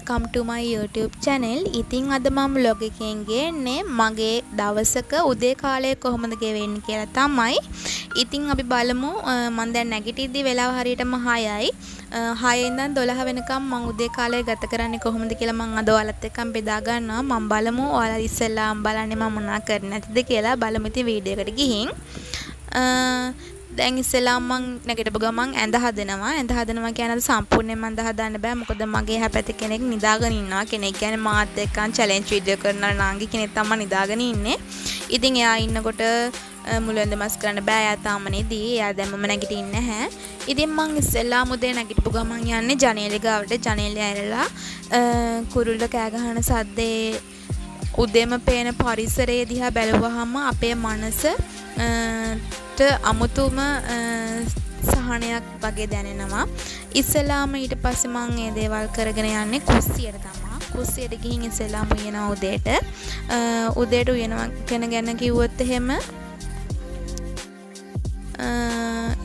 welcome to my YouTube channel. ඉතින් අද මම vlog එකෙන් ගේන්නේ මගේ දවසක උදේ කාලය කොහොමද ගෙවෙන්නේ කියලා තමයි. ඉතින් අපි බලමු මම දැන් නැගිටිද්දි වෙලාව හරියටම 6යි. 6 ඉඳන් 12 වෙනකම් මම උදේ කාලය ගත කරන්නේ කොහොමද කියලා මම අද ඔයාලත් එක්කම බෙදා ගන්නවා. මම බලමු ඔයාලා ඉස්සෙල්ලාම බලන්නේ මම මොනවා කරන්නේ නැතිද කියලා. බලමු ඉතින් වීඩියෝ එකට ගිහින්. දැන් ඉස්සෙල්ලාම මං නැගිටපු ගමන් ඇඳ හදනවා කියන්නේ සම්පූර්ණයෙන්ම ඇඳ හදන්න බෑ මොකද මගේ හැපැති කෙනෙක් නිදාගෙන ඉන්නවා කෙනෙක් කියන්නේ මාත් එක්කන් චැලෙන්ජ් වීඩියෝ කරන නාංගි කෙනෙක් තමයි නිදාගෙන ඉන්නේ. ඉතින් එයා ඉන්නකොට මුලෙන්ද මස් කරන්න බෑ එයා තාම නෙදී. එයා දැම්මම නැගිටින්නේ නැහැ. ඉතින් මං ඉස්සෙල්ලාම උදේ නැගිටපු ගමන් යන්නේ ජනේලෙ ගාවට. ජනේලෙ ඇරලා කුරුල්ල කෑ ගහන සද්දේ උදේම පේන පරිසරය දිහා බැලුවහම අපේ මනස අමුතුම සහනයක් වගේ දැනෙනවා. ඉස්සෙල්ලාම ඊට පස්සේ මම මේ දේවල් කරගෙන යන්නේ කුස්සියට තමයි. කුස්සියට ගිහින් ඉස්සෙල්ලාම උයනවා උදේට උයනවා ගැන කිව්වොත් එහෙම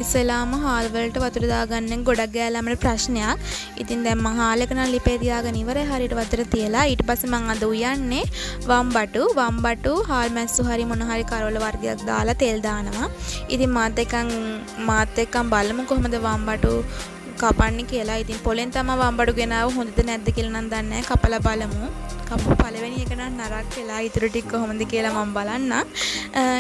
ඉස්සෙල්ලාම හාල් වලට වතුර දාගන්න ගොඩක් ගෑලාම ප්‍රශ්නයක්. ඉතින් දැන් මම හාල් එක නම් ලිපේ තියාගෙන ඉවරයි හරියට වතුර තියලා. ඊට පස්සේ මම අද උයන්නේ වම්බටු හාල් මැස්සු හරි මොන හරි කරවල වර්ගයක් දාලා තෙල් දානවා. ඉතින් මාත් එක්කන් බලමු කොහොමද වම්බටු කපන්නේ කියලා. ඉතින් පොලෙන් තමයි වම්බටු ගෙනාව හොඳද නැද්ද කියලා නම් දන්නේ නැහැ. කපලා බලමු. කපු පළවෙනි එක නම් නරක් වෙලා ඊටු ටික කොහොමද කියලා මම බලන්න.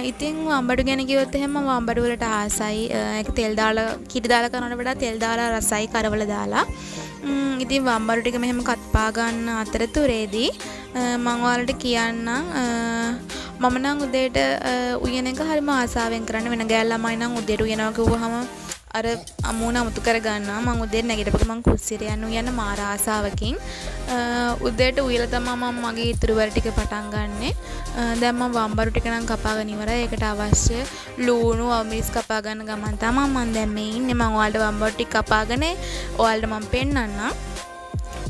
ඉතින් වම්බටු ගැන කිව්වොත් එහෙම වම්බටු වලට ආසයි. ඒක තෙල් දාලා කිරි දාලා කරනවට වඩා තෙල් දාලා රසයි කරවල දාලා. ඉතින් වම්බටු ටික මෙහෙම කත්පා ගන්න අතරතුරේදී මම ඔයාලට කියන්නම් මම නම් උදේට උයන එක හරිම ආසාවෙන් කරන්න. වෙන ගෑල් ළමයි නම් උදේට උයනවා කිව්වහම අර අමුණ අමුතු කර ගන්නවා. මම උදේට නැගිටපු ගමන් කුස්සියට යන්න මාර ආසාවකින් උදේට උයලා තමයි මම මගේ ඉතුරු වැඩ ටික පටන් ගන්නෙ. දැන් මම වම්බරු ටික නම් කපාගෙන ඉවරයි. ඒකට අවශ්‍ය ලුණු අමිස් කපා ගන්න ගමන් තමයි මම දැන් මේ ඉන්නේ. මම ඔයාලට වම්බරු ටික කපාගෙන ඔයාලට මම පෙන්නන්නම්.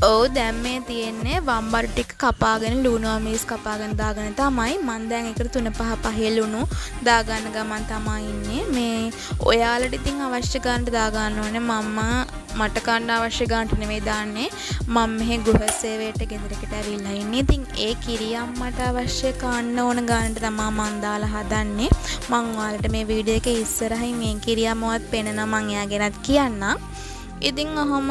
ඔව් දැන් මේ තියෙන්නේ වම්බරු ටික කපාගෙන ලුණු අමිස් කපාගෙන දාගෙන තමයි මම දැන් එකට 3-5 පහේ ලුණු දාගන්න ගමන් තමයි ඉන්නේ. මේ ඔයාලට ඉතින් අවශ්‍ය ගන්නට දා ගන්න ඕනේ. මට කන්න අවශ්‍ය ගන්නට නෙවෙයි දාන්නේ. මම මෙහි ගෘහ සේවයට ගෙදරකට ඇවිල්ලා ඉන්නේ. ඉතින් ඒ කිරියම්මට අවශ්‍ය කන්න ඕන ගන්නට තමයි මම දාලා හදන්නේ. මම ඔයාලට මේ වීඩියෝ එකේ ඉස්සරහින් මේ කිරියම්මවත් පෙන්නනවා මම එයා ගැනත් කියන්නම්. ඉතින් ඔහොම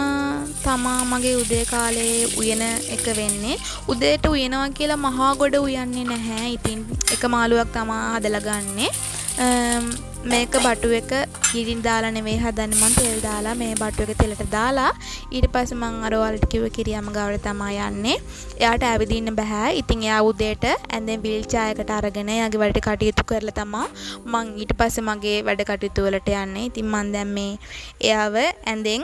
තමා මගේ උදේ කාලේ උයන එක වෙන්නේ. උදේට උයනවා කියලා මහා ගොඩ උයන්නේ නැහැ. ඉතින් එක මාළුවක් තමා හදලා ගන්නෙ. මේක බටු එක කිරින් දාලා නෙවෙයි හදන්නේ මම තෙල් දාලා මේ බටු එක තෙලට දාලා ඊට පස්සේ මම අර ඔයාලට කිව්ව කිරියම්ම ගාවට තමයි යන්නේ. එයාට ඇවිදින්න බෑ. ඉතින් එයා උදේට ඇඳෙන් වීල් චායකට අරගෙන එයාගේ වැඩ කටයුතු කරලා තමයි මම ඊට පස්සේ මගේ වැඩ කටයුතු වලට යන්නේ. ඉතින් මම දැන් මේ එයාව ඇඳෙන්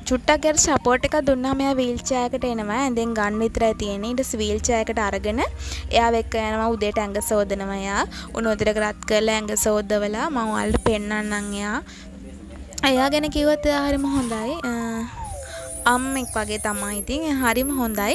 චුට්ටක් ගැර සපෝට් එකක් දුන්නාම එයා වීල් චායකට එනවා. ඇඳෙන් ගන්න විතරයි තියෙන්නේ. ඊට පස්සේ වීල් චායකට අරගෙන එයාව එක්ක යනවා උදේට ඇඟ සෝදනවා. එයා උණු වතුරක රත් කරලා ඇඟ සෝදවලා මම ඔයාලට පෙන්නන්නම් එයා ගැන කිව්වොත් එයා හරිම හොඳයි. අම්මෙක් වගේ තමයි. ඉතින් හරිම හොඳයි.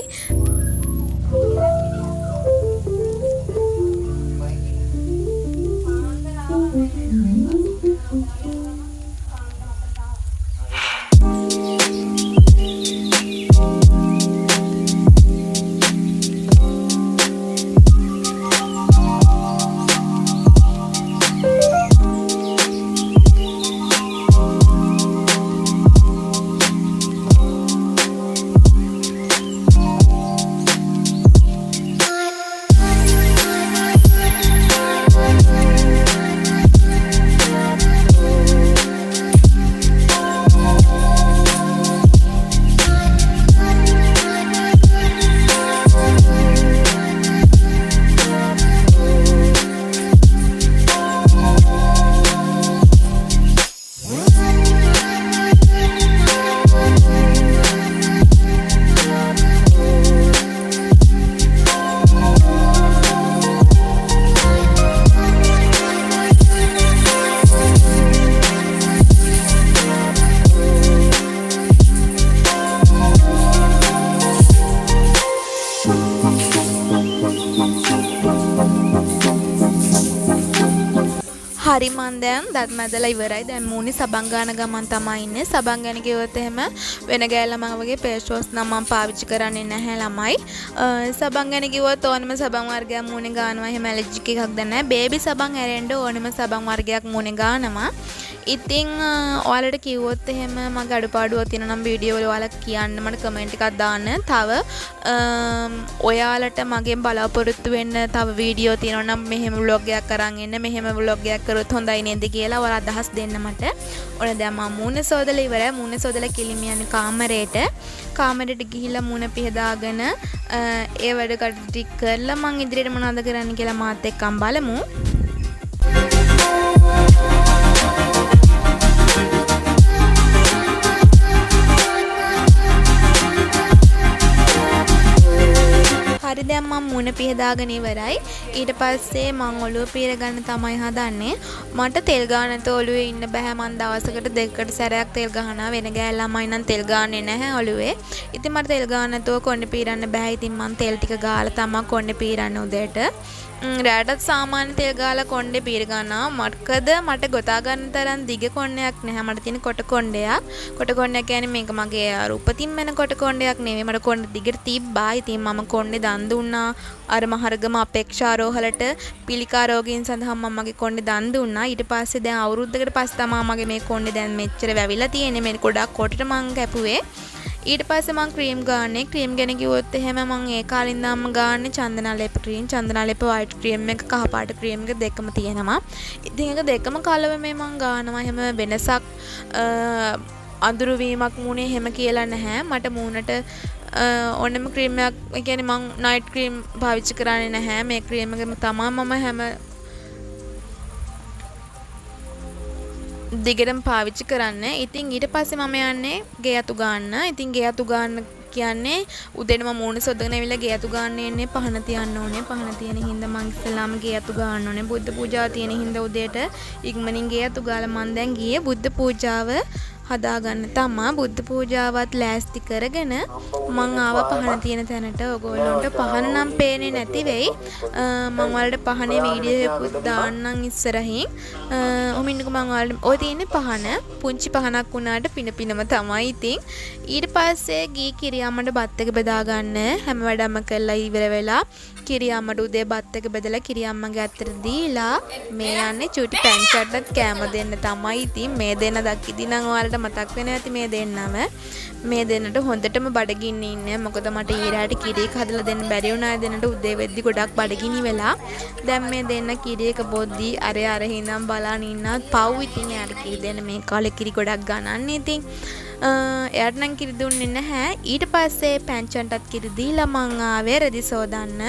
හරි මන් දැන් දත් මැදලා ඉවරයි. දැන් මූණේ සබන් ගන්න ගමන් තමයි ඉන්නේ. සබන් ගැන කිව්වොත් එහෙම වෙන ගෑල් ළමයි වගේ ෆේස් වොෂ් නම් මම පාවිච්චි කරන්නේ නැහැ ළමයි. සබන් ගැන කිව්වොත් ඕනම සබන් වර්ගයක් මූණේ ගන්නවා. එහෙම ඇලර්ජික් එකක් දැන් නැහැ. බේබි සබන් ඇරෙන්න ඕනම සබන් වර්ගයක් මූණේ ගන්නවා. ඉතින් ඔයාලට කිව්වොත් එහෙම මගේ අඩුපාඩුවක් තියෙනවා නම් වීඩියෝ වල ඔයාලා කියන්න මට කමෙන්ට් එකක් දාන්න. තව ඔයාලට මගෙන් බලාපොරොත්තු වෙන්න තව වීඩියෝ තියෙනවා නම් මෙහෙම vlog එකක් අරන් එන්න මෙහෙම vlog එකක් කරොත් හොඳයි නේද කියලා ඔයාලා අදහස් දෙන්න මට. ඔන්න දැන් මම මූණ සෝදලා ඉවරයි. මූණ සෝදලා කිලිම යන්නේ කාමරේට. කාමරේට ගිහිල්ලා මූණ පිහදාගෙන ඒ වැඩ කටයුතු ටික කරලා මං ඉදිරියට මොනවද කරන්න කියලා මාත් එක්කම බලමු. හරි දැන් මම මුණ පිහදාගෙන ඉවරයි. ඊට පස්සේ මම ඔළුව පීර ගන්න තමයි හදන්නේ. මට තෙල් ගාන නැතුව ඔළුවේ ඉන්න බෑ. මම දවසකට දෙකකට සැරයක් තෙල් ගහනවා. වෙන ගෑල් ළමයි නම් තෙල් ගාන්නේ නැහැ ඔළුවේ. ඉතින් මට තෙල් ගාන නැතුව කොණ්ඩේ පීරන්න බෑ. ඉතින් මම තෙල් ටික ගාලා තමයි කොණ්ඩේ පීරන්නේ උදේට. රැටත් සාමාන්‍ය තෙල් ගාලා කොණ්ඩේ පීර ගන්නවා. මට ගොතා ගන්න තරම් දිග කොණ්ඩයක් නැහැ. මට තියෙන කොට කොණ්ඩයක්. කොට කොණ්ඩයක් කියන්නේ මේක මගේ අර උපතින්ම එන කොට කොණ්ඩයක් නෙවෙයි. මට කොණ්ඩේ දිගට තිබ්බා. ඉතින් මම කොණ්ඩේ දන් දුන්නා. අර මහරගම අපේක්ෂා රෝහලට පිළිකා රෝගීන් සඳහා මම මගේ කොණ්ඩේ දන් දුන්නා. ඊට පස්සේ දැන් අවුරුද්දකට පස්සේ තමයි මගේ මේ කොණ්ඩේ දැන් මෙච්චර වැවිලා තියෙන්නේ. මේ ගොඩක් කොටට මං කැපුවේ. ඊට පස්සේ මං ක්‍රීම් ගාන්නේ. ක්‍රීම් ගැන කිව්වොත් එහෙම මං ඒ කාලේ ඉඳන්ම ගාන්නේ චන්දනාලේප ක්‍රීම්. චන්දනාලේප වයිට් ක්‍රීම් එක කහ පාට ක්‍රීම් එක දෙකම තියෙනවා. ඉතින් ඒක දෙකම කලව මේ මං ගානවා. එහෙම වෙනසක් අඳුරු වීමක් මූණේ එහෙම කියලා නැහැ. මට මූණට ඕනම ක්‍රීම් එකක් ඒ කියන්නේ මං නයිට් ක්‍රීම් පාවිච්චි කරන්නේ නැහැ. මේ ක්‍රීම් එකම තමයි මම හැම දිගටම පාවිච්චි කරන්නේ. ඉතින් ඊට පස්සේ මම යන්නේ ගේ අතු ගන්න. ඉතින් ගේ අතු ගන්න කියන්නේ උදේට මම මූණ සොදගෙන ඇවිල්ලා ගේ අතු ගන්න එන්නේ පහන තියන්න ඕනේ. පහන තියෙන හින්දා මං ඉස්සෙල්ලාම ගේ අතු ගන්න ඕනේ. බුද්ධ පූජාව තියෙන හින්දා උදේට ඉක්මනින් ගේ අතු ගාලා මං දැන් ගියේ බුද්ධ පූජාව හදාගන්න තමා. බුද්ධ පූජාවත් ලෑස්ති කරගෙන මං ආවා පහන තියෙන තැනට. ඔයගොල්ලන්ට පහන නම් පේන්නේ නැති වෙයි. මං වලට පහනේ වීඩියෝ එකක් දාන්නම් ඉස්සරහින්. ඔමින්නක මං වලට ඔය තියෙන්නේ පහන. පුංචි පහනක් වුණාට පින පිනම තමයි. ඉතින් ඊට පස්සේ ගී කිරියම්මට බත් එක බෙදා ගන්න හැම වැඩම කරලා ඉවර වෙලා කිරියම්මට උදේ බත් එක බෙදලා කිරියම්මගේ අතට දීලා මේ යන්නේ චූටි පැංචට්ටත් කෑම දෙන්න තමයි. ඉතින් මේ දෙන්න දක්කිදී නම් ඔයාලට මතක් වෙන ඇති මේ දෙන්නම. මේ දෙන්නට හොඳටම බඩගින්න ඉන්නේ. මොකද මට ඊරාට කිරියක හදලා දෙන්න බැරි වුණා. දෙන්නට උදේ වෙද්දි ගොඩක් බඩගිනි වෙලා. දැන් මේ දෙන්න කිරියක බොද්දි අර හිඳන් බලන් ඉන්නත් පව්. ඉතින් යාට කිරි දෙන්න මේ කාලේ කිරි ගොඩක් ගන්නන්නේ. ඉතින් එයාට නම් කිරි දුන්නේ නැහැ. ඊට පස්සේ පැංචන්ටත් කිරි දීලා මං ආවේ රෙදි සෝදන්න.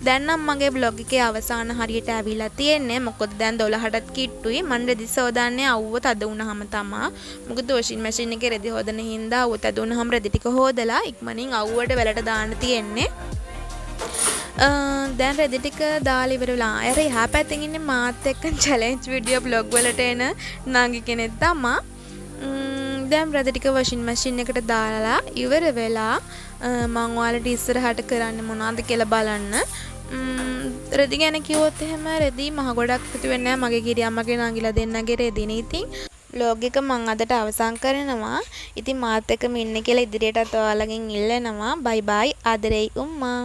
දැන් නම් මගේ බ්ලොග් එකේ අවසාන හරියට ඇවිල්ලා තියෙන්නේ. මොකද දැන් 12ටත් කිට්ටුයි. මම රෙදි සෝදන්නේ අවුව තද වුණාම තමයි. මොකද වොෂින් මැෂින් එකේ රෙදි හොදන හින්දා අවුව තද වුණාම රෙදි ටික හොදලා ඉක්මනින් අවුවට වැලට දාන්න තියෙන්නේ. දැන් රෙදි ටික දාලා ඉවර වෙලා අර එහා පැත්තෙන් ඉන්නේ මාත් එක්ක චැලෙන්ජ් වීඩියෝ බ්ලොග් වලට එන නංගි කෙනෙක් තමයි. දැන් රෙදි ටික වොෂින් මැෂින් එකට දාලා ඉවර වෙලා මම ඔයාලට ඉස්සරහට කරන්න මොනවද කියලා බලන්න. රෙදි ගැන කිව්වොත් එහෙම රෙදි මහ ගොඩක් හිතු වෙන්නේ නැහැ. මගේ කිරියම්මගේ නංගිලා දෙන්නගේ රෙදිනේ. ඉතින් vlog එක මම අදට අවසන් කරනවා. ඉතින් මාත් එක්කම ඉන්න කියලා ඉදිරියටත් ඔයාලගෙන් ඉල්ලනවා. බයි බයි. ආදරෙයි උම්මා.